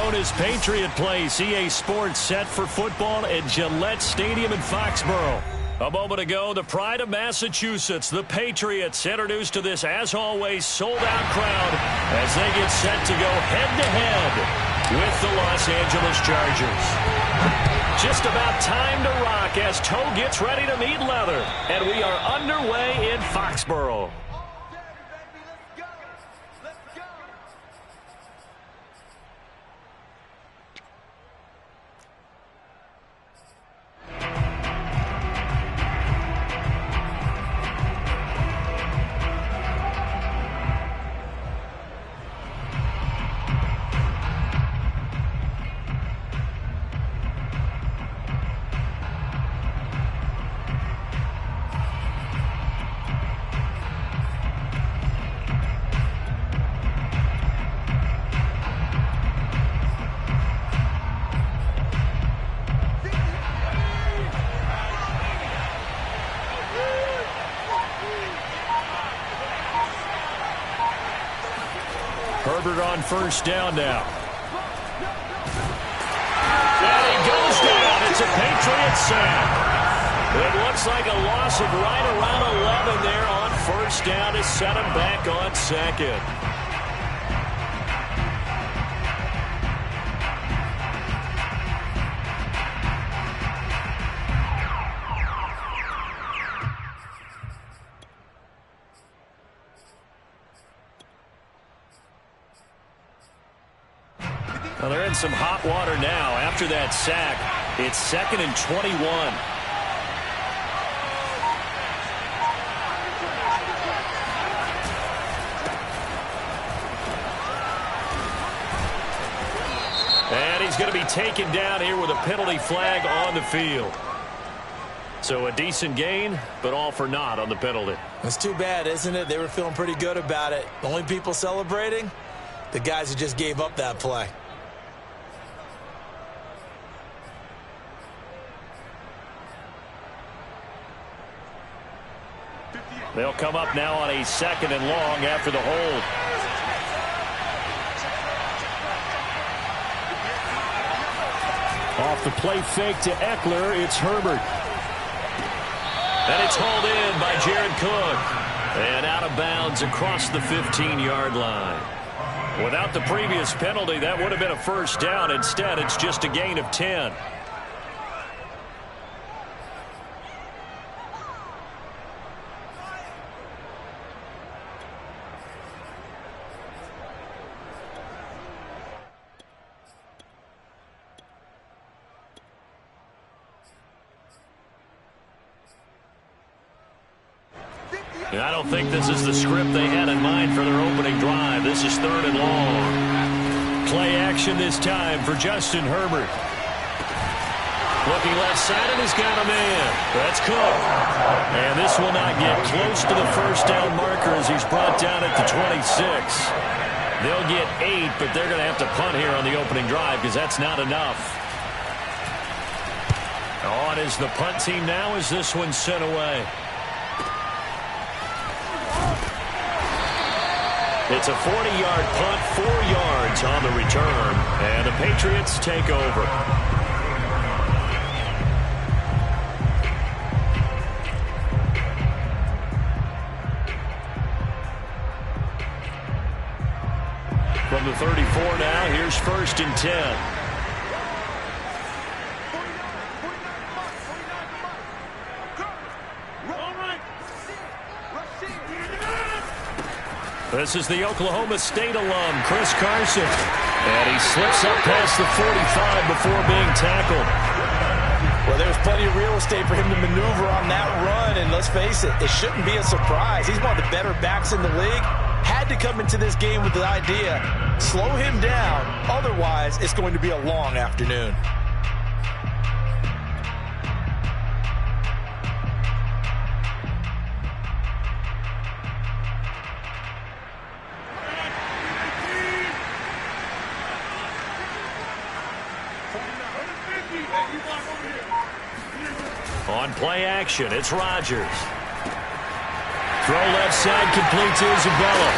known as Patriot Place. EA Sports set for football at Gillette Stadium in Foxborough. A moment ago, the pride of Massachusetts, the Patriots, introduced to this, as always, sold-out crowd as they get set to go head-to-head with the Los Angeles Chargers. Just about time to rock as toe gets ready to meet leather. And we are underway in Foxborough. Herbert on first down now. And he goes down. It's a Patriot sack. It looks like a loss of right around 11 there on first down to set him back on second. Well, they're in some hot water now. After that sack, it's 2nd and 21. And he's going to be taken down here with a penalty flag on the field. So a decent gain, but all for naught on the penalty. It's too bad, isn't it? They were feeling pretty good about it. The only people celebrating, the guys who just gave up that play. They'll come up now on a 2nd and long after the hold. Off the play fake to Eckler, it's Herbert. And it's hauled in by Jared Cook. And out of bounds across the 15-yard line. Without the previous penalty, that would have been a first down. Instead, it's just a gain of 10. I don't think this is the script they had in mind for their opening drive. This is 3rd and long. Play action this time for Justin Herbert. Looking left side, and he's got a man. That's Cook. And this will not get close to the first down marker as he's brought down at the 26. They'll get 8, but they're going to have to punt here on the opening drive because that's not enough. On is the punt team now as this one's sent away. It's a 40-yard punt, 4 yards on the return, and the Patriots take over. From the 34 now, here's 1st and 10. This is the Oklahoma State alum, Chris Carson. And he slips up past the 45 before being tackled. Well, there's plenty of real estate for him to maneuver on that run. And let's face it, it shouldn't be a surprise. He's one of the better backs in the league. Had to come into this game with the idea, slow him down. Otherwise, it's going to be a long afternoon. On play action, it's Rodgers. Throw left side, complete to Isabella.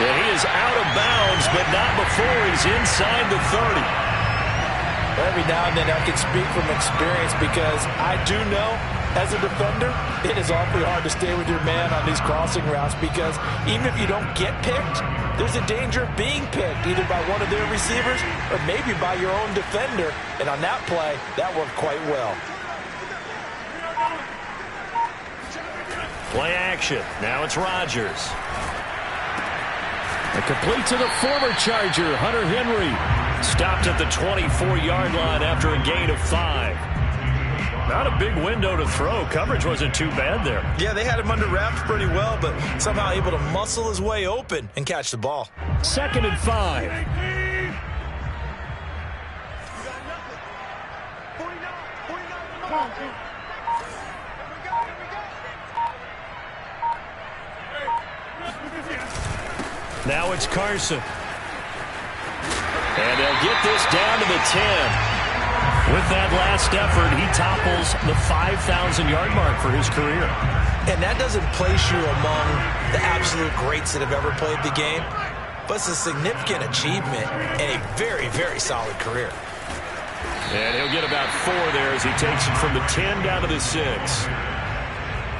And he is out of bounds, but not before he's inside the 30. Every now and then I can speak from experience because I do know, as a defender, it is awfully hard to stay with your man on these crossing routes because even if you don't get picked, there's a danger of being picked either by one of their receivers or maybe by your own defender. And on that play, that worked quite well. Play action. Now it's Rodgers. A complete to the former Charger, Hunter Henry. Stopped at the 24-yard line after a gain of 5. Not a big window to throw. Coverage wasn't too bad there. Yeah, they had him under wraps pretty well, but somehow able to muscle his way open and catch the ball. 2nd and 5. Now it's Carson. And they'll get this down to the 10. With that last effort, he topples the 5,000-yard mark for his career. And that doesn't place you among the absolute greats that have ever played the game, but it's a significant achievement and a very, very solid career. And he'll get about 4 there as he takes it from the 10 down to the 6.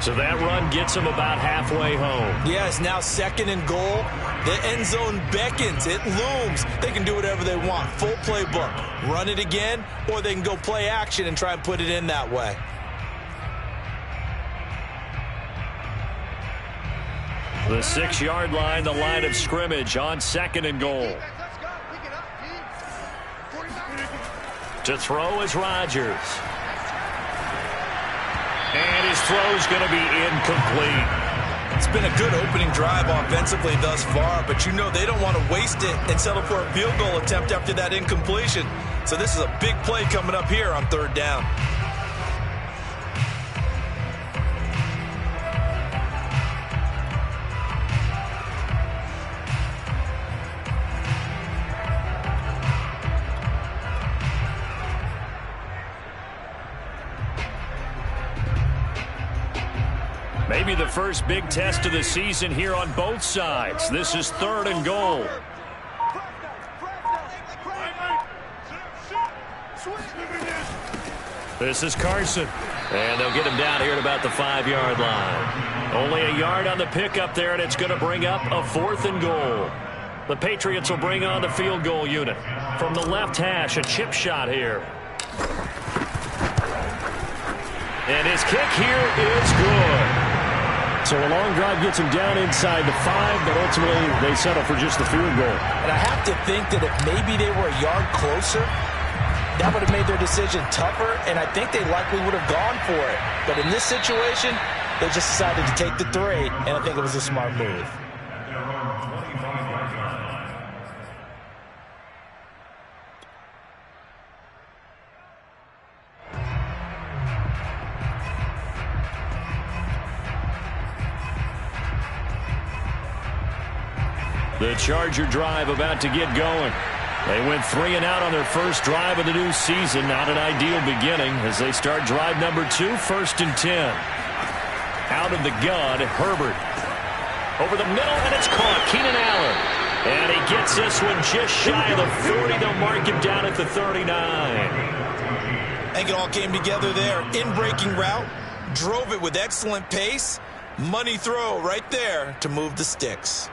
So that run gets him about halfway home. Yeah, it's now 2nd and goal. The end zone beckons. It looms. They can do whatever they want. Full playbook. Run it again, or they can go play action and try and put it in that way. The 6-yard line, the line of scrimmage on 2nd and goal. To throw is Rodgers. And his throw's going to be incomplete. It's been a good opening drive offensively thus far, but you know they don't want to waste it and settle for a field goal attempt after that incompletion. So this is a big play coming up here on 3rd down. Maybe the first big test of the season here on both sides. This is 3rd and goal. This is Carson. And they'll get him down here at about the 5-yard line. Only a yard on the pickup there, and it's going to bring up a 4th and goal. The Patriots will bring on the field goal unit. From the left hash, a chip shot here. And his kick here is good. So a long drive gets him down inside the 5, but ultimately they settle for just the field goal. And I have to think that if maybe they were a yard closer, that would have made their decision tougher, and I think they likely would have gone for it. But in this situation, they just decided to take the 3, and I think it was a smart move. The Charger drive about to get going. They went 3 and out on their first drive of the new season. Not an ideal beginning as they start drive number 2, 1st and 10. Out of the gun, Herbert. Over the middle, and it's caught. Keenan Allen. And he gets this one just shy of the 40. They'll mark him down at the 39. I think it all came together there. In-breaking route. Drove it with excellent pace. Money throw right there to move the sticks.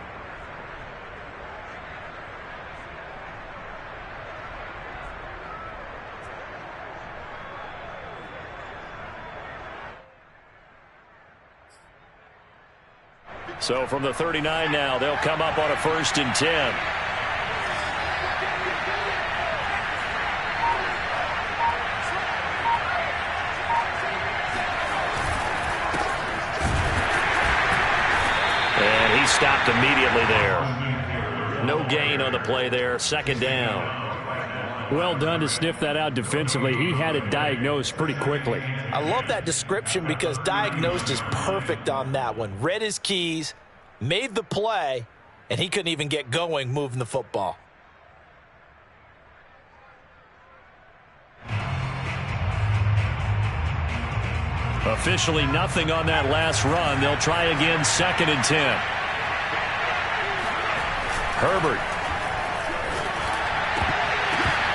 So from the 39 now, they'll come up on a 1st and 10. And he stopped immediately there. No gain on the play there. 2nd down. Well done to sniff that out defensively. He had it diagnosed pretty quickly. I love that description because diagnosed is perfect on that one. Read his keys, made the play, and he couldn't even get going moving the football. Officially nothing on that last run. They'll try again, 2nd and 10. Herbert.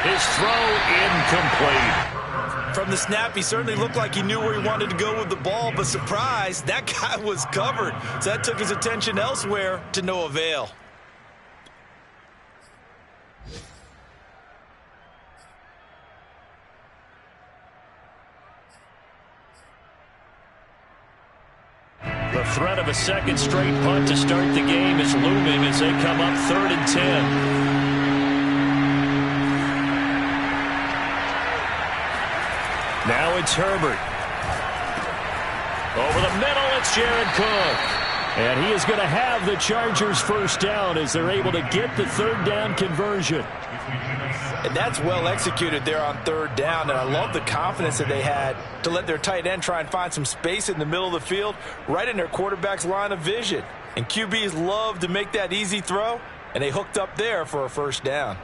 His throw incomplete. From the snap, he certainly looked like he knew where he wanted to go with the ball, but surprise, that guy was covered. So that took his attention elsewhere to no avail. The threat of a second straight punt to start the game is looming as they come up 3rd and 10. Now it's Herbert. Over the middle, it's Jared Cook. And he is going to have the Chargers first down as they're able to get the 3rd down conversion. And that's well executed there on 3rd down. And I love the confidence that they had to let their tight end try and find some space in the middle of the field, right in their quarterback's line of vision. And QBs love to make that easy throw, and they hooked up there for a first down.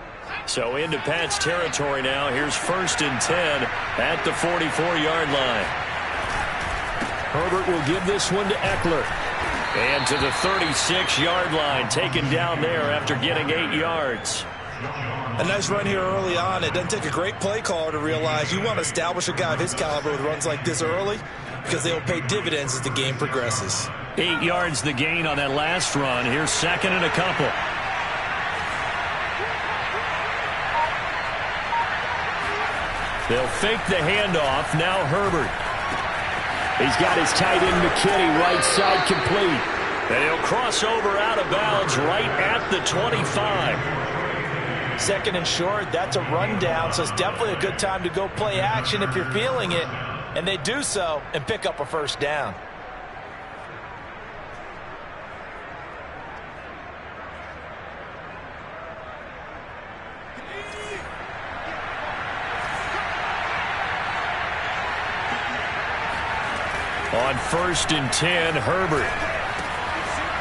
So into Pat's territory now. Here's 1st and 10 at the 44-yard line. Herbert will give this one to Eckler. And to the 36-yard line, taken down there after getting 8 yards. A nice run here early on. It doesn't take a great play caller to realize you want to establish a guy of his caliber with runs like this early because they'll pay dividends as the game progresses. 8 yards the gain on that last run. Here's 2nd and a couple. They'll fake the handoff. Now Herbert. He's got his tight end McKinney right side complete. And he'll cross over out of bounds right at the 25. 2nd and short, that's a rundown, so it's definitely a good time to go play action if you're feeling it. And they do so and pick up a first down. On 1st and 10, Herbert.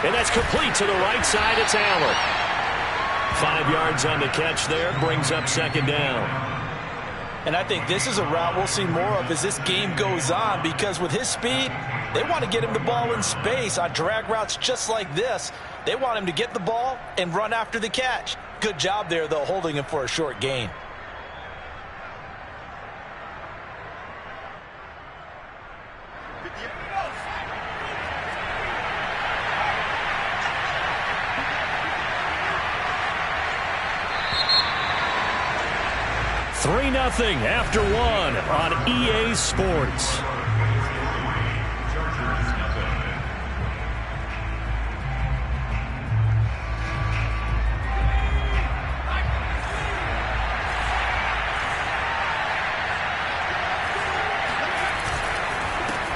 And that's complete to the right side. It's Allen. 5 yards on the catch there. Brings up 2nd down. And I think this is a route we'll see more of as this game goes on, because with his speed, they want to get him the ball in space on drag routes just like this. They want him to get the ball and run after the catch. Good job there, though, holding him for a short gain. Nothing after 1 on EA Sports.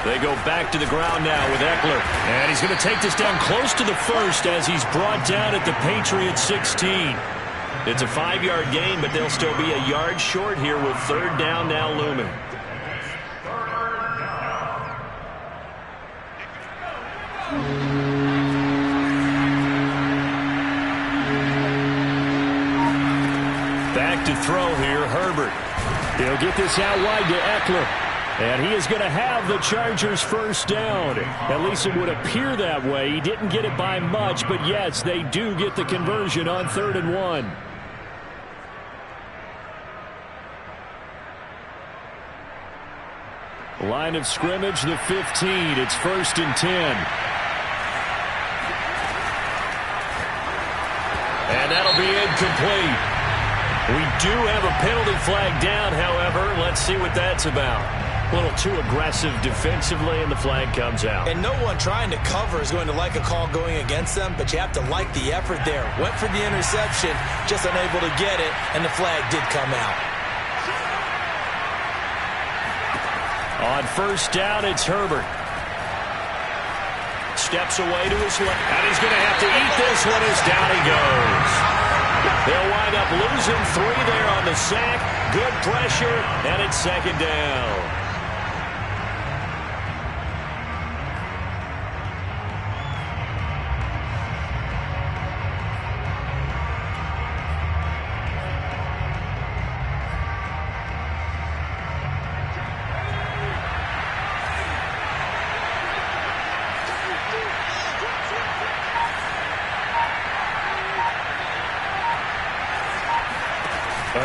They go back to the ground now with Eckler. And he's going to take this down close to the 1st as he's brought down at the Patriots 16. It's a 5-yard gain, but they'll still be a yard short here with 3rd down now looming. Back to throw here, Herbert. He'll get this out wide to Eckler. And he is going to have the Chargers first down. At least it would appear that way. He didn't get it by much, but yes, they do get the conversion on 3rd and 1. Line of scrimmage, the 15. It's 1st and 10. And that'll be incomplete. We do have a penalty flag down, however. Let's see what that's about. A little too aggressive defensively, and the flag comes out. And no one trying to cover is going to like a call going against them, but you have to like the effort there. Went for the interception, just unable to get it, and the flag did come out. On 1st down, it's Herbert. Steps away to his left, and he's going to have to eat this one as down he goes. They'll wind up losing 3 there on the sack. Good pressure, and it's 2nd down.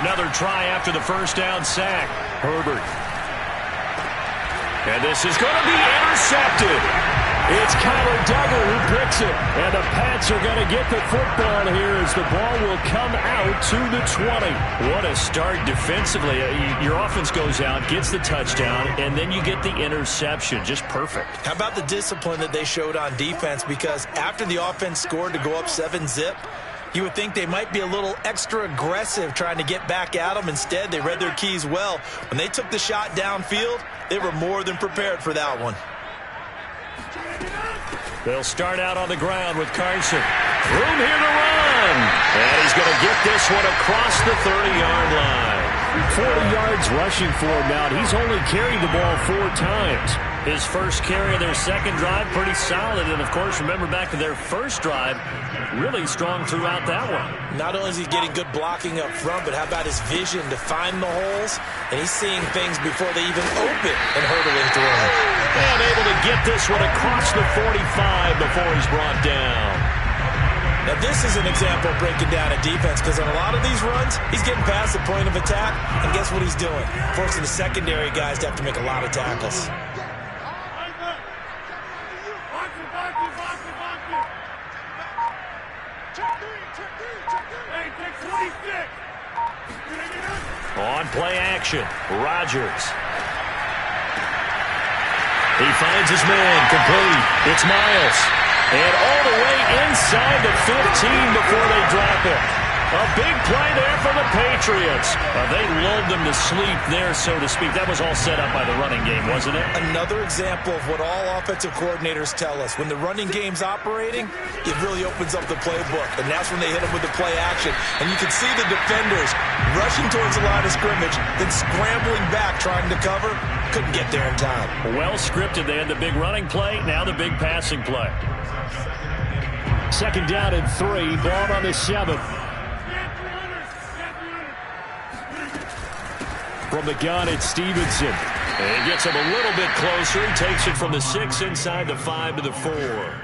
Another try after the first down sack. Herbert. And this is going to be intercepted. It's Kyler Duggar who picks it. And the Pats are going to get the football here as the ball will come out to the 20. What a start defensively. Your offense goes out, gets the touchdown, and then you get the interception. Just perfect. How about the discipline that they showed on defense? Because after the offense scored to go up 7-zip, you would think they might be a little extra aggressive trying to get back at them. Instead, they read their keys well. When they took the shot downfield, they were more than prepared for that one. They'll start out on the ground with Carson. Room here to run. And he's going to get this one across the 30-yard line. 40 yards rushing for him now. He's only carried the ball 4 times. His first carry of their second drive, pretty solid. And, of course, remember back to their first drive, really strong throughout that one. Not only is he getting good blocking up front, but how about his vision to find the holes? And he's seeing things before they even open and hurdling through them. And able to get this one across the 45 before he's brought down. Now, this is an example of breaking down a defense because on a lot of these runs, he's getting past the point of attack, and guess what he's doing? Forcing the secondary guys to have to make a lot of tackles. On play action, Rodgers. He finds his man, complete. It's Miles. And all the way inside the 15 before they drop it. A big play there for the Patriots. They lulled them to sleep there, so to speak. That was all set up by the running game, wasn't it? Another example of what all offensive coordinators tell us. When the running game's operating, it really opens up the playbook. And that's when they hit them with the play action. And you can see the defenders rushing towards the line of scrimmage, then scrambling back, trying to cover. Couldn't get there in time. Well scripted. They had the big running play, now the big passing play. Second down and 3, ball on the 7. From the gun, it's Stevenson. And he gets him a little bit closer. He takes it from the 6 inside the 5 to the 4.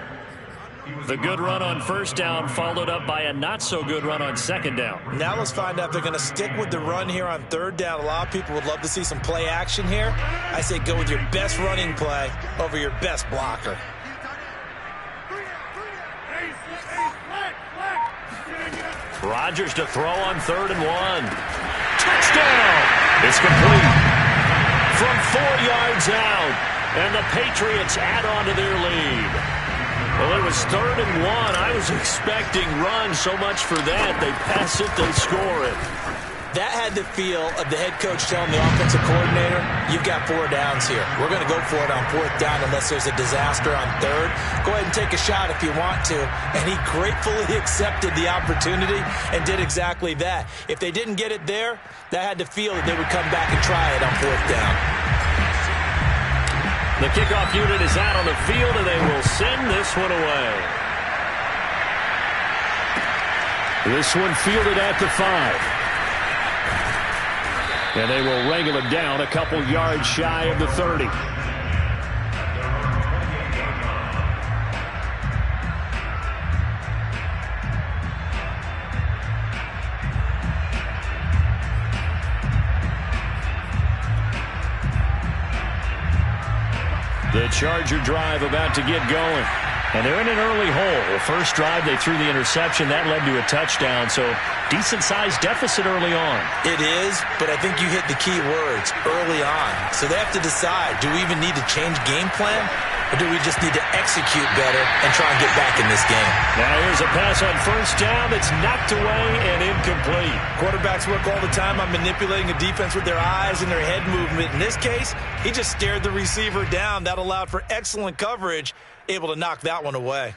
The good run on first down followed up by a not-so-good run on second down. Now let's find out if they're going to stick with the run here on third down. A lot of people would love to see some play action here. I say go with your best running play over your best blocker. Rodgers to throw on 3rd and 1. Touchdown! It's complete. From 4 yards out. And the Patriots add on to their lead. Well, it was 3rd and 1. I was expecting run so much for that. They pass it, they score it. That had the feel of the head coach telling the offensive coordinator, you've got 4 downs here. We're going to go for it on 4th down unless there's a disaster on 3rd. Go ahead and take a shot if you want to. And he gratefully accepted the opportunity and did exactly that. If they didn't get it there, that had the feel that they would come back and try it on 4th down. The kickoff unit is out on the field, and they will send this one away. This one fielded at the 5. And they will wrangle him down a couple yards shy of the 30. The Charger drive about to get going. And they're in an early hole. First drive, they threw the interception. That led to a touchdown. So decent-sized deficit early on. It is, but I think you hit the key words, early on. So they have to decide, do we even need to change game plan? Or do we just need to execute better and try and get back in this game? Now here's a pass on first down that's knocked away and incomplete. Quarterbacks work all the time on manipulating a defense with their eyes and their head movement. In this case, he just stared the receiver down. That allowed for excellent coverage, able to knock that one away.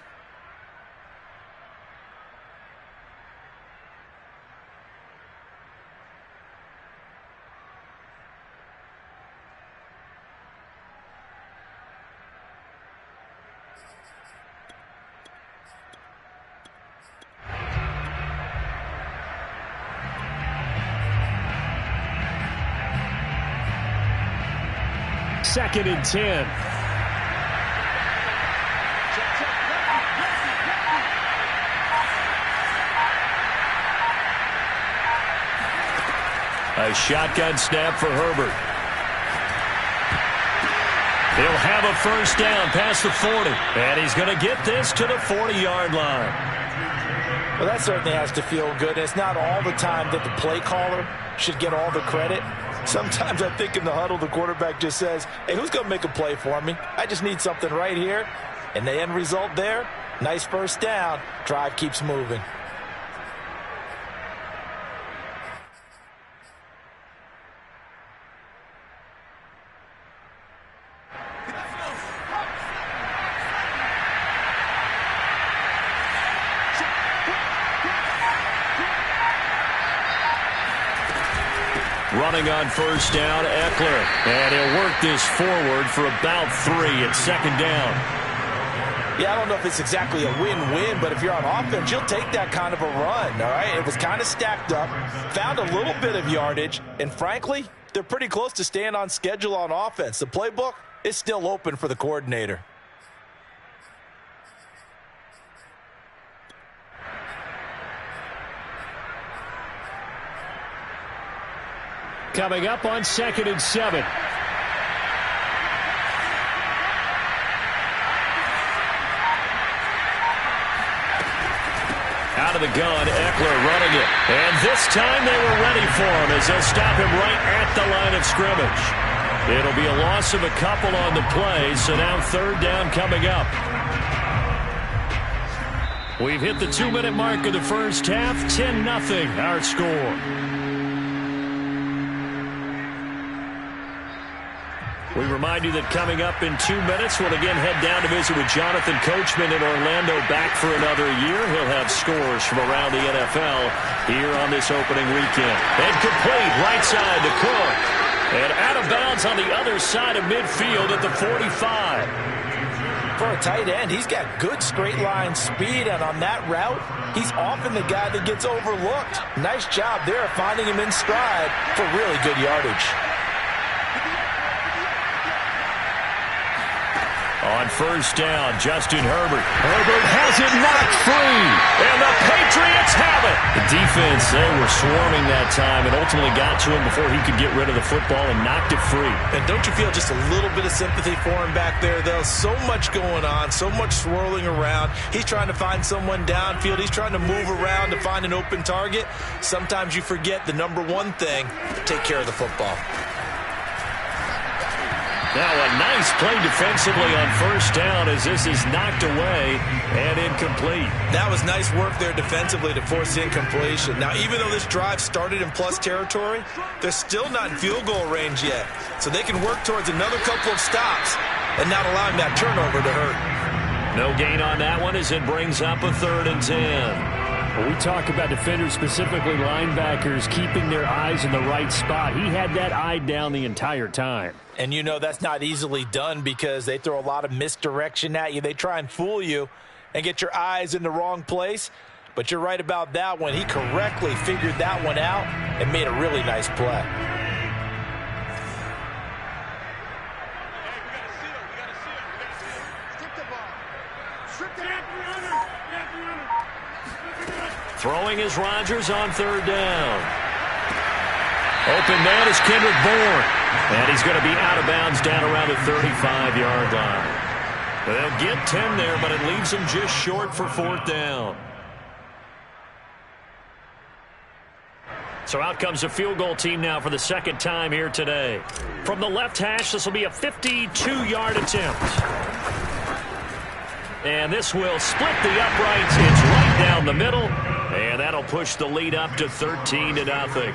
Second and 10. A shotgun snap for Herbert. He'll have a first down past the 40. And he's going to get this to the 40-yard line. Well, that certainly has to feel good. It's not all the time that the play caller should get all the credit. Sometimes I think in the huddle, the quarterback just says, hey, who's going to make a play for me? I just need something right here. And the end result there, nice first down. Drive keeps moving. Running on first down, Eckler. And he'll work this forward for about 3 at second down. Yeah, I don't know if it's exactly a win-win, but if you're on offense, you'll take that kind of a run, all right? It was kind of stacked up, found a little bit of yardage, and frankly, they're pretty close to staying on schedule on offense. The playbook is still open for the coordinator. Coming up on 2nd and 7. Out of the gun, Eckler running it. And this time they were ready for him as they'll stop him right at the line of scrimmage. It'll be a loss of a couple on the play, so now 3rd down coming up. We've hit the 2-minute mark of the first half. 10-0 our score. We remind you that coming up in 2 minutes, we'll again head down to visit with Jonathan Coachman in Orlando, back for another year. He'll have scores from around the NFL here on this opening weekend. And complete right side to Cook. And out of bounds on the other side of midfield at the 45. For a tight end, he's got good straight line speed, and on that route, he's often the guy that gets overlooked. Nice job there finding him in stride for really good yardage. On first down, Justin Herbert. Herbert has it knocked free. And the Patriots have it. The defense, they were swarming that time and ultimately got to him before he could get rid of the football and knocked it free. And don't you feel just a little bit of sympathy for him back there, though? So much going on, so much swirling around. He's trying to find someone downfield. He's trying to move around to find an open target. Sometimes you forget the number one thing, take care of the football. Now a nice play defensively on first down as this is knocked away and incomplete. That was nice work there defensively to force incompletion. Now, even though this drive started in plus territory, they're still not in field goal range yet. So they can work towards another couple of stops and not allowing that turnover to hurt. No gain on that one as it brings up a 3rd and 10. When we talk about defenders, specifically linebackers, keeping their eyes in the right spot, he had that eye down the entire time. And you know that's not easily done because they throw a lot of misdirection at you. They try and fool you and get your eyes in the wrong place. But you're right about that one. He correctly figured that one out and made a really nice play. Throwing is Rodgers on 3rd down. Open man is Kendrick Bourne. And he's going to be out of bounds down around the 35-yard line. They'll get 10 there, but it leaves him just short for 4th down. So out comes the field goal team now for the 2nd time here today. From the left hash, this will be a 52-yard attempt. And this will split the uprights. It's right down the middle. And that'll push the lead up to 13-0.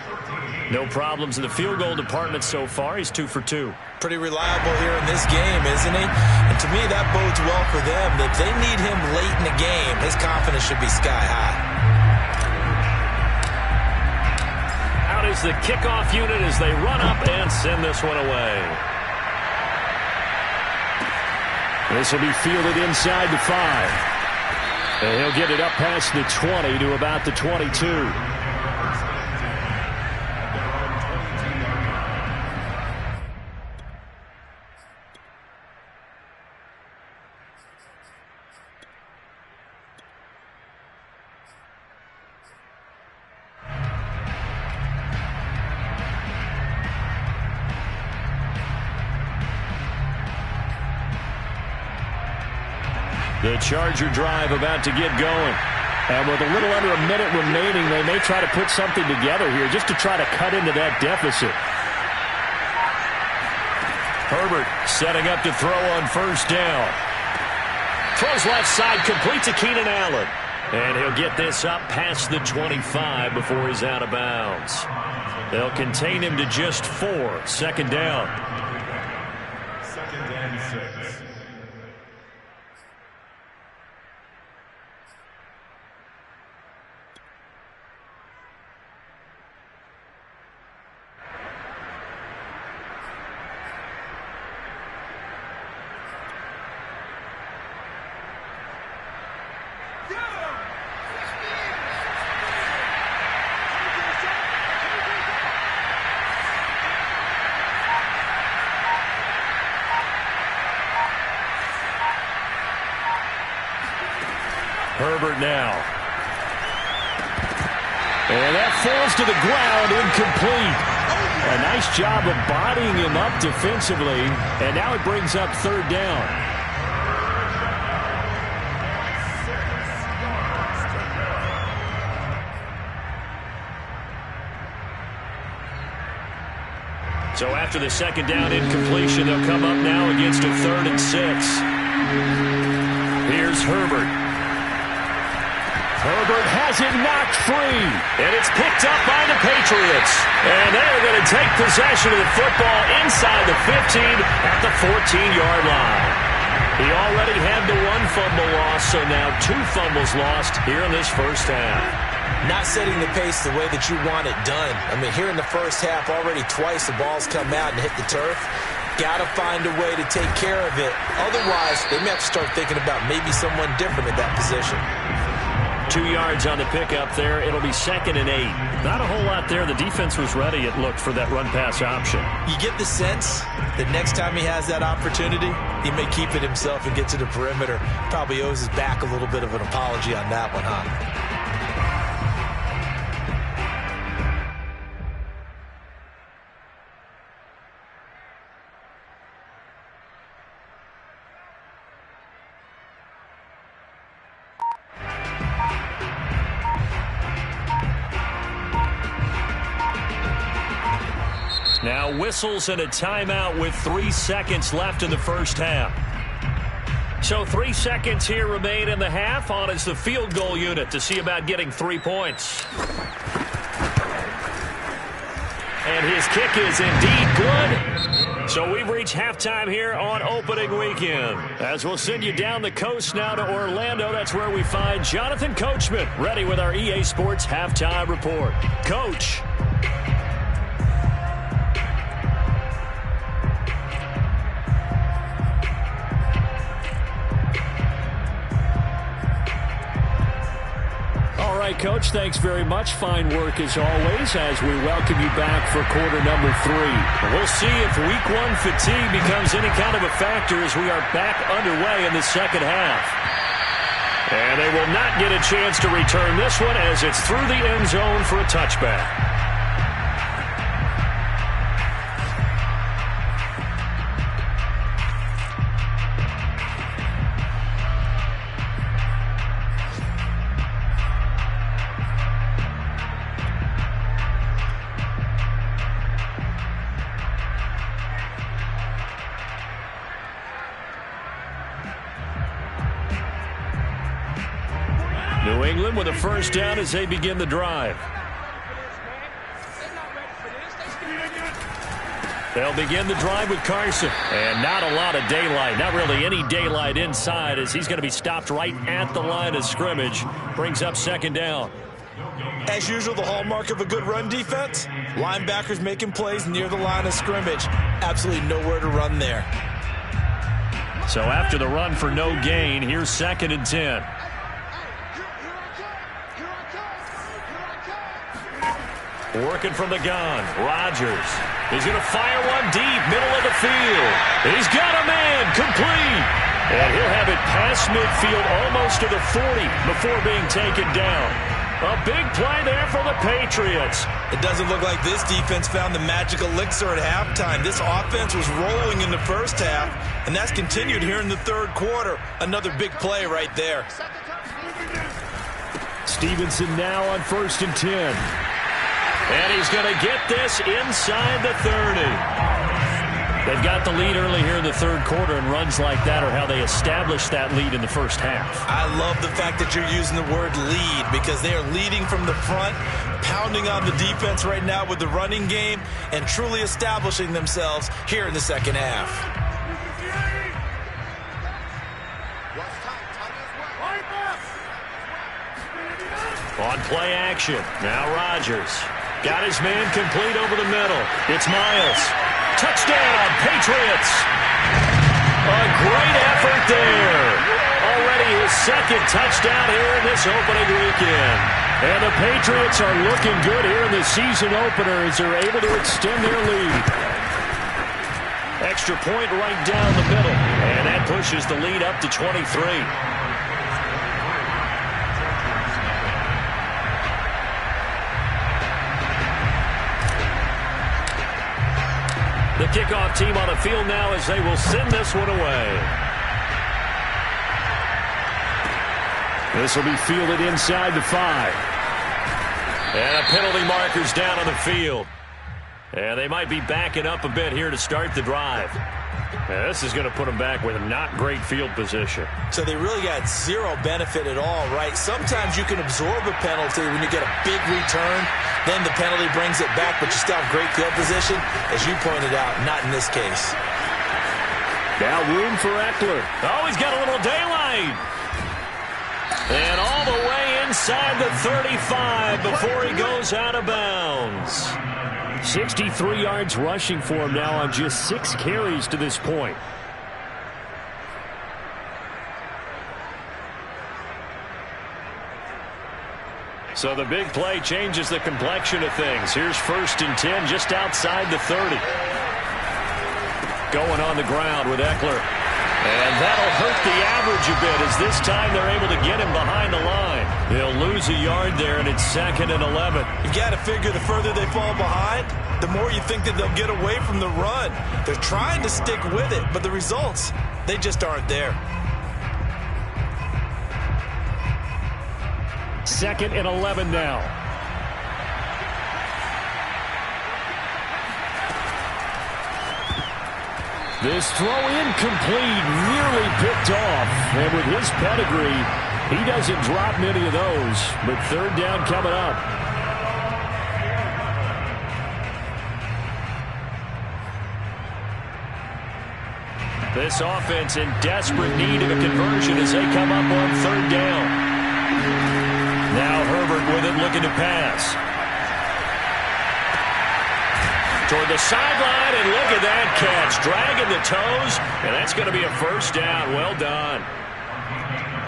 No problems in the field goal department so far. He's 2 for 2. Pretty reliable here in this game, isn't he? And to me, that bodes well for them. If they need him late in the game, his confidence should be sky high. Out is the kickoff unit as they run up and send this one away. This will be fielded inside the 5. And he'll get it up past the 20 to about the 22. The Charger drive about to get going. And with a little under a minute remaining, they may try to put something together here just to try to cut into that deficit. Herbert setting up to throw on first down. Throws left side, complete to Keenan Allen. And he'll get this up past the 25 before he's out of bounds. They'll contain him to just 4. Second down. Second and 6. Herbert now. And that falls to the ground, incomplete. A nice job of bodying him up defensively. And now it brings up third down. So after the second down incompletion, they'll come up now against a 3rd and 6. Here's Herbert. Herbert has it knocked free. And it's picked up by the Patriots. And they're going to take possession of the football inside the 15 at the 14-yard line. He already had the 1 fumble loss, so now 2 fumbles lost here in this first half. Not setting the pace the way that you want it done. I mean, here in the first half, already twice the ball's come out and hit the turf. Got to find a way to take care of it. Otherwise, they may have to start thinking about maybe someone different at that position. 2 yards on the pickup there. It'll be 2nd and 8. Not a whole lot there. The defense was ready, it looked, for that run-pass option. You get the sense that next time he has that opportunity, he may keep it himself and get to the perimeter. Probably owes his back a little bit of an apology on that one, huh? Now whistles and a timeout with 3 seconds left in the first half. So 3 seconds here remain in the half. On is the field goal unit to see about getting 3 points. And his kick is indeed good. So we've reached halftime here on opening weekend. As we'll send you down the coast now to Orlando, that's where we find Jonathan Coachman ready with our EA Sports halftime report. Coach. All right, Coach, thanks very much. Fine work as always as we welcome you back for quarter number 3. We'll see if week 1 fatigue becomes any kind of a factor as we are back underway in the second half. And they will not get a chance to return this one as it's through the end zone for a touchback. New England with a first down as they begin the drive. They'll begin the drive with Carson. And not a lot of daylight. Not really any daylight inside as he's going to be stopped right at the line of scrimmage. Brings up second down. As usual, the hallmark of a good run defense, linebackers making plays near the line of scrimmage. Absolutely nowhere to run there. So after the run for no gain, here's 2nd and 10. Working from the gun, Rodgers. He's going to fire one deep, middle of the field. He's got a man, complete. And he'll have it past midfield, almost to the 40 before being taken down. A big play there for the Patriots. It doesn't look like this defense found the magic elixir at halftime. This offense was rolling in the first half, and that's continued here in the third quarter. Another big play right there. Stevenson now on 1st and 10. And he's going to get this inside the 30. They've got the lead early here in the third quarter, and runs like that are how they established that lead in the first half. I love the fact that you're using the word lead because they are leading from the front, pounding on the defense right now with the running game, and truly establishing themselves here in the second half. On play action, now Rodgers. Got his man complete over the middle. It's Miles. Touchdown, Patriots. A great effort there. Already his second touchdown here in this opening weekend. And the Patriots are looking good here in the season opener as they're able to extend their lead. Extra point right down the middle. And that pushes the lead up to 23. The kickoff team on the field now as they will send this one away. This will be fielded inside the 5. And a penalty marker's down on the field. And they might be backing up a bit here to start the drive. Now, this is going to put them back with a not great field position. So they really got zero benefit at all, right? Sometimes you can absorb a penalty when you get a big return. Then the penalty brings it back, but you still have great field position. As you pointed out, not in this case. Now room for Eckler. Oh, he's got a little daylight. And all the way inside the 35 before he goes out of bounds. 63 yards rushing for him now on just 6 carries to this point. So the big play changes the complexion of things. Here's 1st and 10 just outside the 30. Going on the ground with Eckler. And that'll hurt the average a bit as this time they're able to get him behind the line. They'll lose a yard there, and it's 2nd and 11. You got to figure the further they fall behind, the more you think that they'll get away from the run. They're trying to stick with it, but the results, they just aren't there. 2nd and 11 now. This throw incomplete, nearly picked off. And with his pedigree, he doesn't drop many of those. But 3rd down coming up. This offense in desperate need of a conversion as they come up on 3rd down. Now Herbert with it, looking to pass. Toward the sideline, and look at that catch. Dragging the toes, and that's going to be a 1st down. Well done.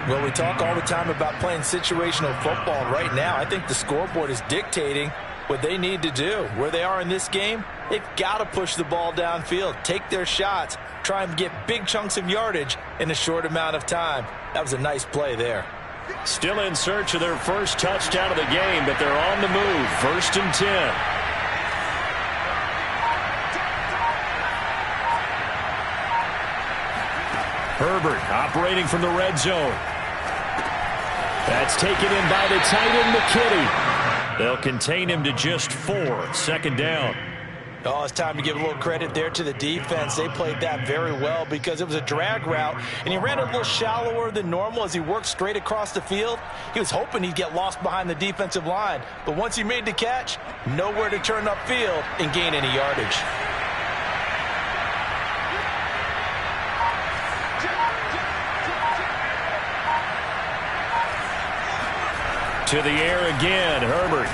Well, we talk all the time about playing situational football. Right now, I think the scoreboard is dictating what they need to do. Where they are in this game, they've got to push the ball downfield, take their shots, try and get big chunks of yardage in a short amount of time. That was a nice play there. Still in search of their first touchdown of the game, but they're on the move. 1st and 10. Herbert operating from the red zone. That's taken in by the tight end, McKinney. They'll contain him to just 4. 2nd down. Oh, it's time to give a little credit there to the defense. They played that very well because it was a drag route, and he ran a little shallower than normal as he worked straight across the field. He was hoping he'd get lost behind the defensive line, but once he made the catch, nowhere to turn upfield and gain any yardage. To the air again, Herbert.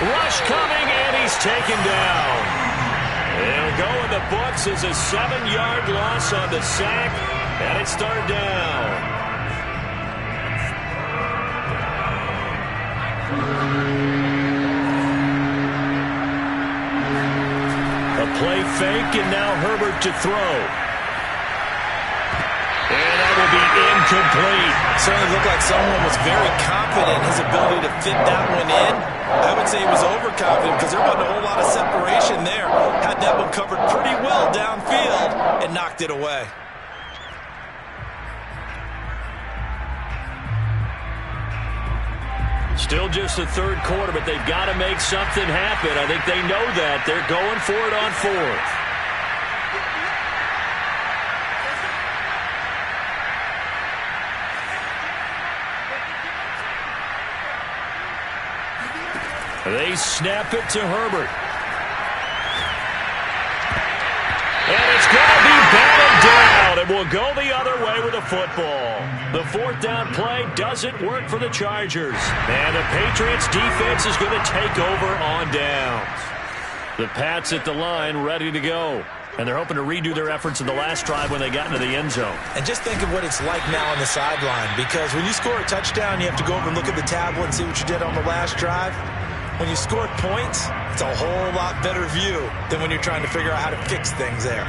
Rush coming, and he's taken down. It'll go in the books as a 7-yard loss on the sack, and it's 3rd down. A play fake, and now Herbert to throw. And that will be incomplete. Certainly looked like someone was very confident in his ability to fit that one in. I would say he was overconfident because there wasn't a whole lot of separation there. Had that one covered pretty well downfield and knocked it away. Still just the third quarter, but they've got to make something happen. I think they know that. They're going for it on fourth. They snap it to Herbert. And it's going to be batted down, and will go the other way with the football. The fourth down play doesn't work for the Chargers. And the Patriots defense is going to take over on downs. The Pats at the line ready to go. And they're hoping to redo their efforts in the last drive when they got into the end zone. And just think of what it's like now on the sideline, because when you score a touchdown, you have to go over and look at the tablet and see what you did on the last drive. When you scored points, it's a whole lot better view than when you're trying to figure out how to fix things there.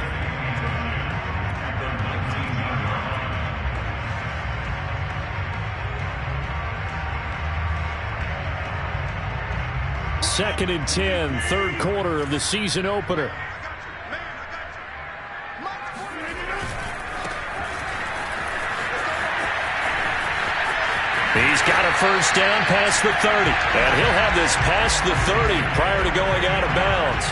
Second and 10, third quarter of the season opener. He's got a first down past the 30. And he'll have this past the 30 prior to going out of bounds.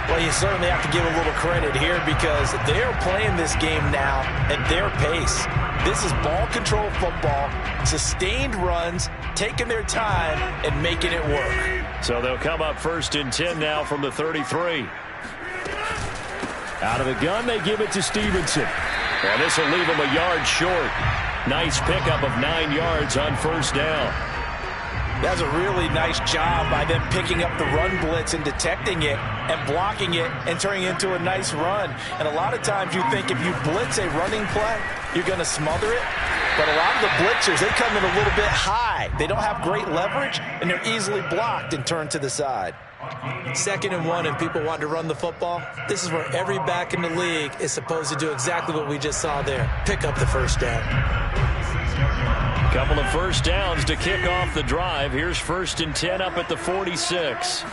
Well, you certainly have to give a little credit here because they're playing this game now at their pace. This is ball control football, sustained runs, taking their time and making it work. So they'll come up first and 10 now from the 33. Out of the gun, they give it to Stevenson. And this will leave him a yard short. Nice pickup of 9 yards on first down. That's a really nice job by them picking up the run blitz and detecting it and blocking it and turning it into a nice run. And a lot of times you think if you blitz a running play, you're going to smother it. But a lot of the blitzers, they come in a little bit high. They don't have great leverage, and they're easily blocked and turned to the side. 2nd and 1, and people want to run the football. This is where every back in the league is supposed to do exactly what we just saw there. Pick up the first down. Couple of first downs to kick off the drive. Here's first and 10 up at the 46.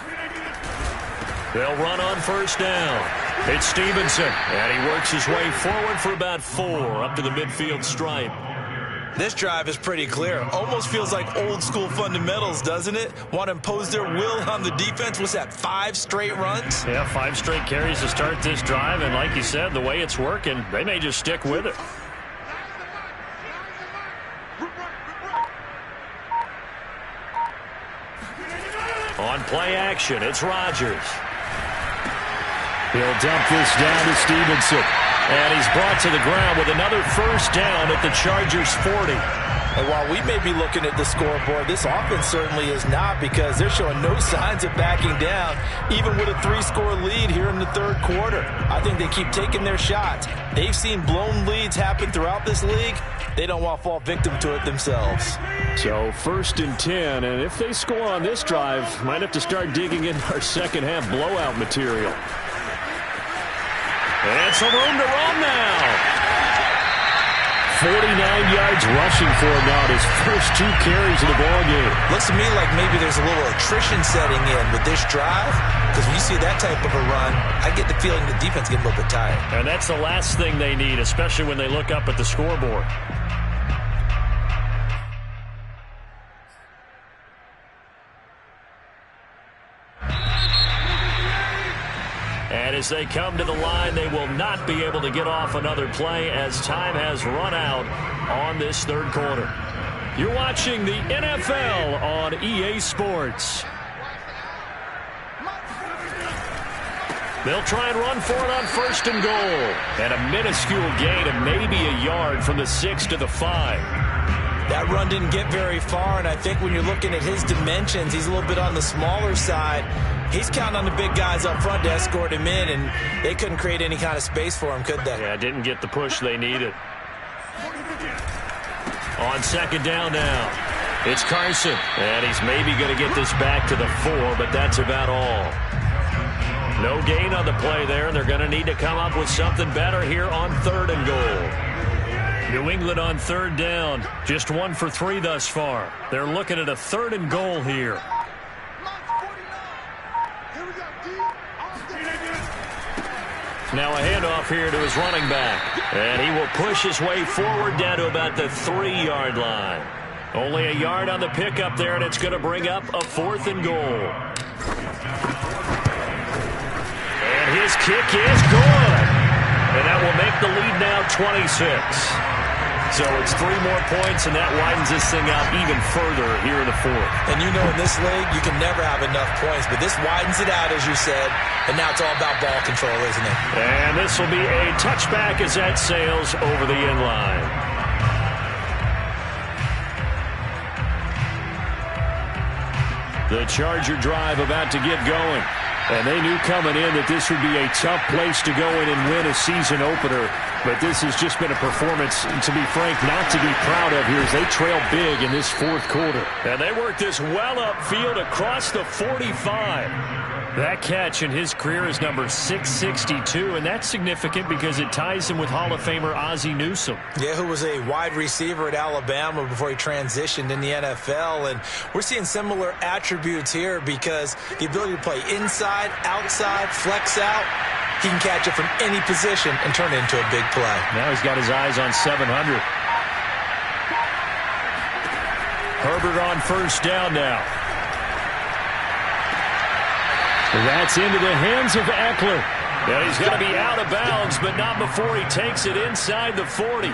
They'll run on first down. It's Stevenson, and he works his way forward for about 4 up to the midfield stripe. This drive is pretty clear. Almost feels like old school fundamentals, doesn't it? Want to impose their will on the defense. What's that, 5 straight runs? Yeah, 5 straight carries to start this drive, and like you said, the way it's working, they may just stick with it. On play action, it's Rodgers. He'll dump this down to Stevenson. And he's brought to the ground with another first down at the Chargers 40. And while we may be looking at the scoreboard, this offense certainly is not, because they're showing no signs of backing down, even with a 3-score lead here in the third quarter. I think they keep taking their shots. They've seen blown leads happen throughout this league. They don't want to fall victim to it themselves. So first and 10, and if they score on this drive, might have to start digging in our second half blowout material. And some room to run now. 49 yards rushing for him now, his first 2 carries of the ballgame. Looks to me like maybe there's a little attrition setting in with this drive, because when you see that type of a run, I get the feeling the defense gets a little bit tired. And that's the last thing they need, especially when they look up at the scoreboard. And as they come to the line, they will not be able to get off another play as time has run out on this third quarter. You're watching the NFL on EA Sports. They'll try and run for it on first and goal. And a minuscule gain of maybe a yard from the 6 to the 5. That run didn't get very far, and I think when you're looking at his dimensions, he's a little bit on the smaller side. He's counting on the big guys up front to escort him in, and they couldn't create any kind of space for him, could they? Yeah, didn't get the push they needed. On second down now, it's Carson. And he's maybe going to get this back to the 4, but that's about all. No gain on the play there, and they're going to need to come up with something better here on third and goal. New England on third down. Just 1 for 3 thus far. They're looking at a 3rd and goal here. Now a handoff here to his running back. And he will push his way forward down to about the 3-yard line. Only a yard on the pickup there, and it's going to bring up a 4th and goal. And his kick is good. And that will make the lead now 26. So it's 3 more points, and that widens this thing out even further here in the 4th. And you know in this league, you can never have enough points, but this widens it out, as you said, and now it's all about ball control, isn't it? And this will be a touchback as that sails over the end line. The Charger drive about to get going. And they knew coming in that this would be a tough place to go in and win a season opener. But this has just been a performance, to be frank, not to be proud of here as they trail big in this 4th quarter. And they worked this well upfield across the 45. That catch in his career is number 662, and that's significant because it ties him with Hall of Famer Ozzie Newsome. Yeah, who was a wide receiver at Alabama before he transitioned in the NFL. And we're seeing similar attributes here because the ability to play inside, outside, flex out, he can catch it from any position and turn it into a big play. Now he's got his eyes on 700. Herbert on 1st down now. That's into the hands of Eckler. And he's going to be out of bounds, but not before he takes it inside the 40.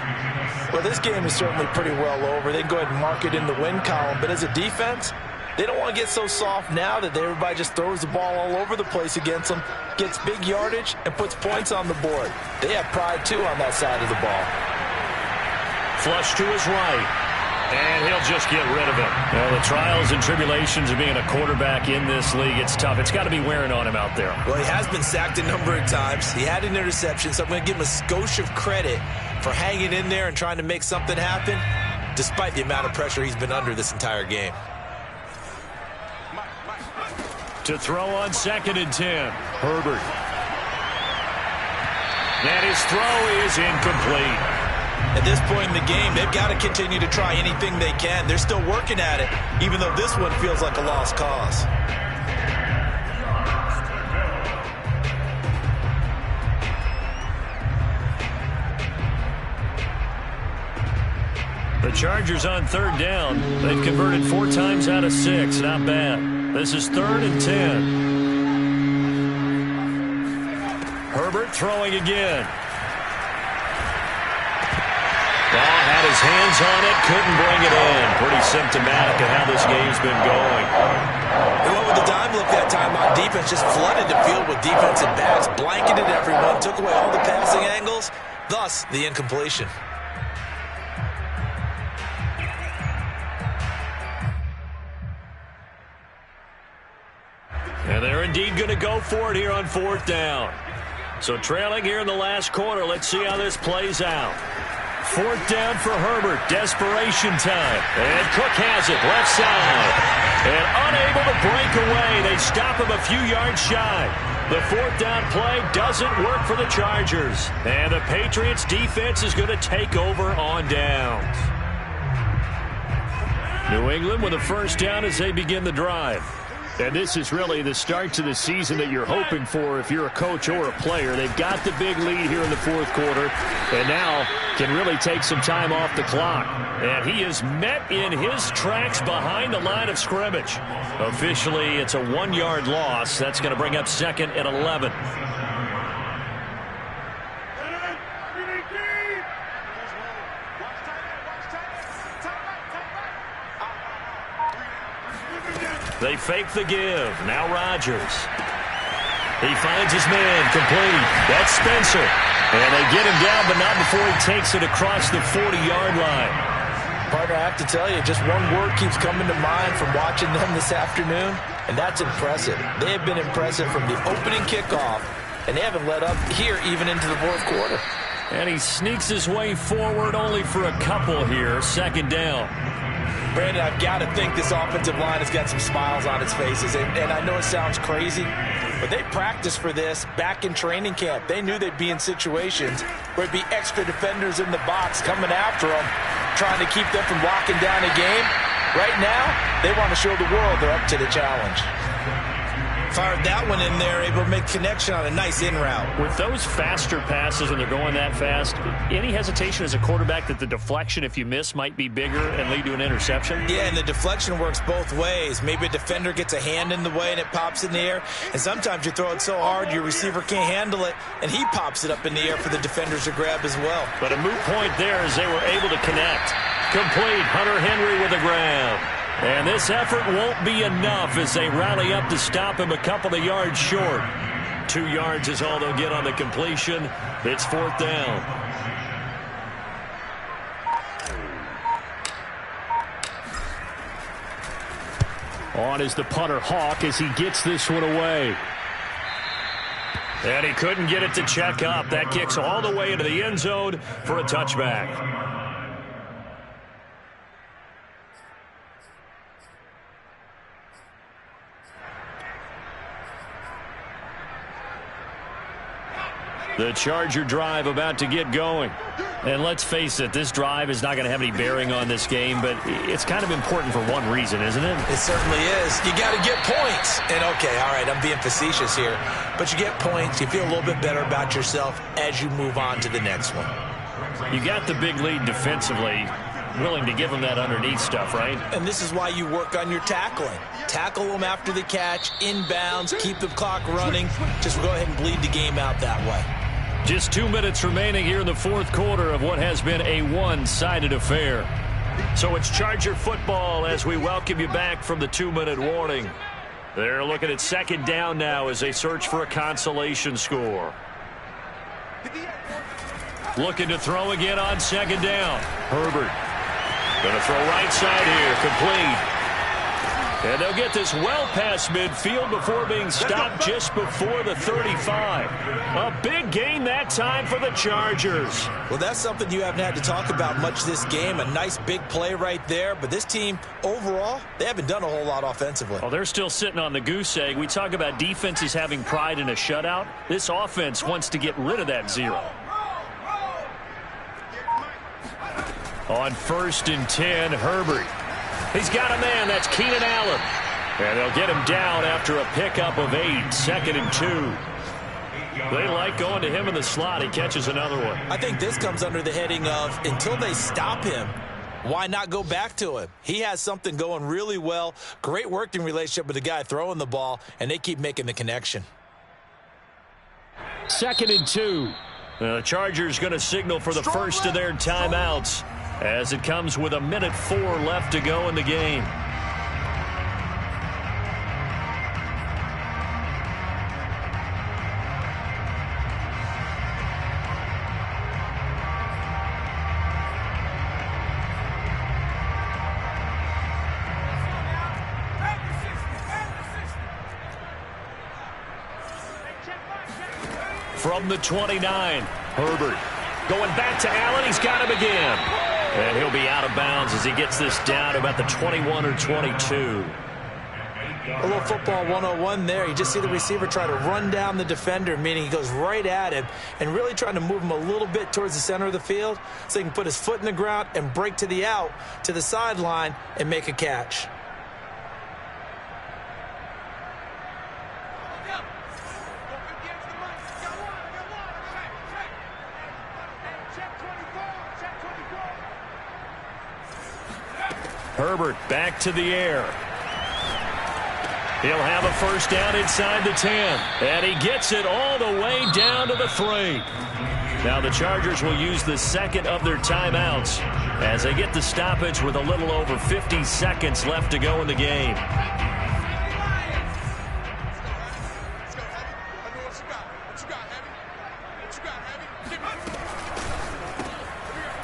Well, this game is certainly pretty well over. They can go ahead and mark it in the win column. But as a defense, they don't want to get so soft now that everybody just throws the ball all over the place against them, gets big yardage, and puts points on the board. They have pride, too, on that side of the ball. Flush to his right. And he'll just get rid of it. Well, the trials and tribulations of being a quarterback in this league, it's tough. It's got to be wearing on him out there. Well, he has been sacked a number of times. He had an interception, so I'm going to give him a skosh of credit for hanging in there and trying to make something happen, despite the amount of pressure he's been under this entire game. To throw on 2nd and 10. Herbert. And his throw is incomplete. At this point in the game, they've got to continue to try anything they can. They're still working at it, even though this one feels like a lost cause. The Chargers on 3rd down. They've converted 4 times out of 6. Not bad. This is 3rd and 10. Herbert throwing again. Ball had his hands on it, couldn't bring it in. Pretty symptomatic of how this game's been going. They went with the dime look that time on defense, just flooded the field with defensive backs, blanketed everyone, took away all the passing angles, thus the incompletion. And they're indeed going to go for it here on 4th down. So trailing here in the last quarter, let's see how this plays out. 4th down for Herbert. Desperation time. And Cook has it. Left side. And unable to break away. They stop him a few yards shy. The 4th down play doesn't work for the Chargers. And the Patriots defense is going to take over on downs. New England with a 1st down as they begin the drive. And this is really the start to the season that you're hoping for if you're a coach or a player. They've got the big lead here in the 4th quarter and now can really take some time off the clock. And he is met in his tracks behind the line of scrimmage. Officially, it's a 1-yard loss. That's going to bring up 2nd and 11. They fake the give. Now Rodgers. He finds his man complete. That's Spencer. And they get him down, but not before he takes it across the 40-yard line. Partner, I have to tell you, just one word keeps coming to mind from watching them this afternoon, and that's impressive. They have been impressive from the opening kickoff, and they haven't let up here even into the 4th quarter. And he sneaks his way forward only for a couple here. 2nd down. Brandon, I've got to think this offensive line has got some smiles on its faces, and I know it sounds crazy, But they practiced for this back in training camp. They knew they'd be in situations where it'd be extra defenders in the box coming after them, trying to keep them from locking down a game. Right now, they want to show the world they're up to the challenge. Fired that one in there, able to make connection on a nice in route. With those faster passes when they're going that fast, any hesitation as a quarterback that the deflection, if you miss, might be bigger and lead to an interception? Yeah, and the deflection works both ways. Maybe a defender gets a hand in the way and it pops in the air, and sometimes you throw it so hard your receiver can't handle it, and he pops it up in the air for the defenders to grab as well. But a moot point there as they were able to connect. Complete. Hunter Henry with the grab. And this effort won't be enough as they rally up to stop him a couple of yards short. 2 yards is all they'll get on the completion. It's 4th down. On is the punter, Hawk, as he gets this one away. And he couldn't get it to check up. That kicks all the way into the end zone for a touchback. The Charger drive about to get going. And let's face it, this drive is not going to have any bearing on this game, but it's kind of important for one reason, isn't it? It certainly is. You got to get points. And, okay, all right, I'm being facetious here. But you get points. You feel a little bit better about yourself as you move on to the next one. You got the big lead defensively. Willing to give them that underneath stuff, right? And this is why you work on your tackling. Tackle them after the catch, inbounds, keep the clock running. Just go ahead and bleed the game out that way. Just 2 minutes remaining here in the 4th quarter of what has been a one-sided affair. So it's Charger football as we welcome you back from the 2-minute warning. They're looking at 2nd down now as they search for a consolation score. Looking to throw again on 2nd down. Herbert going to throw right side here, complete. And they'll get this well past midfield before being stopped just before the 35. A big gain that time for the Chargers. Well, that's something you haven't had to talk about much this game. A nice big play right there. But this team, overall, they haven't done a whole lot offensively. Well, they're still sitting on the goose egg. We talk about defenses having pride in a shutout. This offense wants to get rid of that 0. On 1st and 10, Herbert. He's got a man. That's Keenan Allen. And they'll get him down after a pickup of 8. 2nd and 2. They like going to him in the slot. He catches another one. I think this comes under the heading of until they stop him, why not go back to him? He has something going really well. Great working relationship with the guy throwing the ball, and they keep making the connection. 2nd and 2. The Chargers going to signal for the first of their timeouts as it comes with 1:04 left to go in the game. From the 29, Herbert going back to Allen. He's got him again. And he'll be out of bounds as he gets this down to about the 21 or 22. A little football 101 there. You just see the receiver try to run down the defender, meaning he goes right at him and really trying to move him a little bit towards the center of the field so he can put his foot in the ground and break to the out, to the sideline, and make a catch. Herbert back to the air. He'll have a first down inside the 10. And he gets it all the way down to the 3. Now the Chargers will use the second of their timeouts as they get the stoppage with a little over 50 seconds left to go in the game.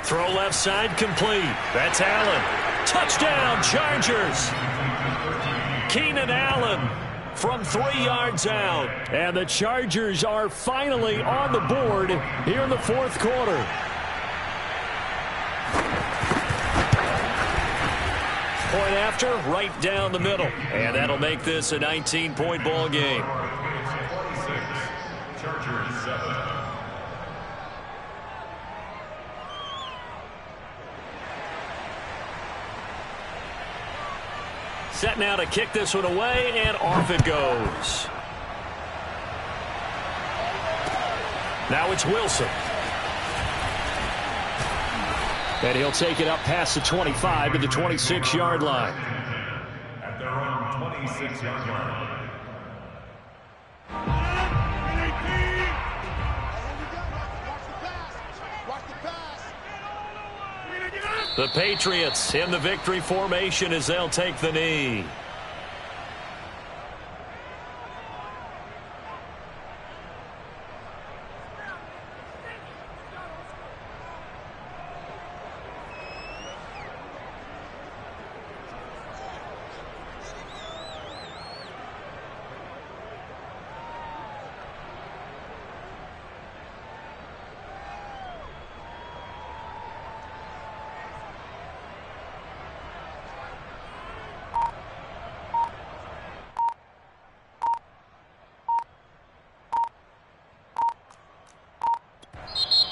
Throw left side complete. That's Allen. Touchdown, Chargers. Keenan Allen from 3 yards out. And the Chargers are finally on the board here in the 4th quarter. Point after, right down the middle. And that'll make this a 19-point ball game. Chargers 7. Set now to kick this one away, and off it goes. Now it's Wilson. And he'll take it up past the 25 to the 26-yard line. At their own 26-yard line. The Patriots in the victory formation as they'll take the knee.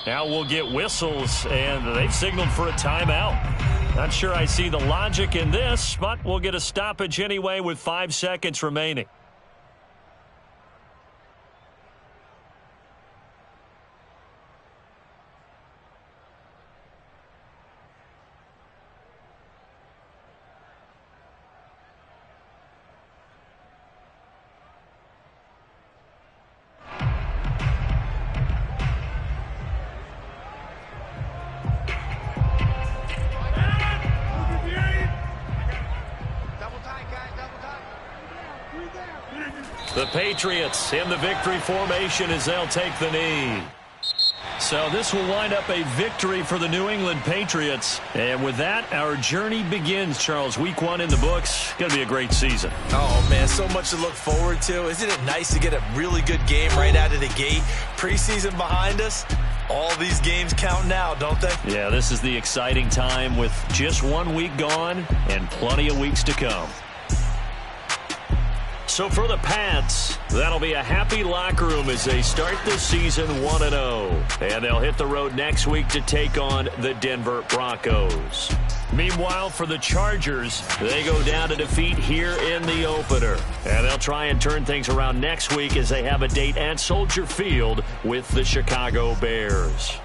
Now we'll get whistles, and they've signaled for a timeout. Not sure I see the logic in this, but we'll get a stoppage anyway with 5 seconds remaining. The Patriots in the victory formation as they'll take the knee. So this will wind up a victory for the New England Patriots. And with that, our journey begins, Charles. Week 1 in the books. Going to be a great season. Oh, man, so much to look forward to. Isn't it nice to get a really good game right out of the gate? Preseason behind us. All these games count now, don't they? Yeah, this is the exciting time with just 1 week gone and plenty of weeks to come. So for the Pats, that'll be a happy locker room as they start the season 1-0. And they'll hit the road next week to take on the Denver Broncos. Meanwhile, for the Chargers, they go down to defeat here in the opener. And they'll try and turn things around next week as they have a date at Soldier Field with the Chicago Bears.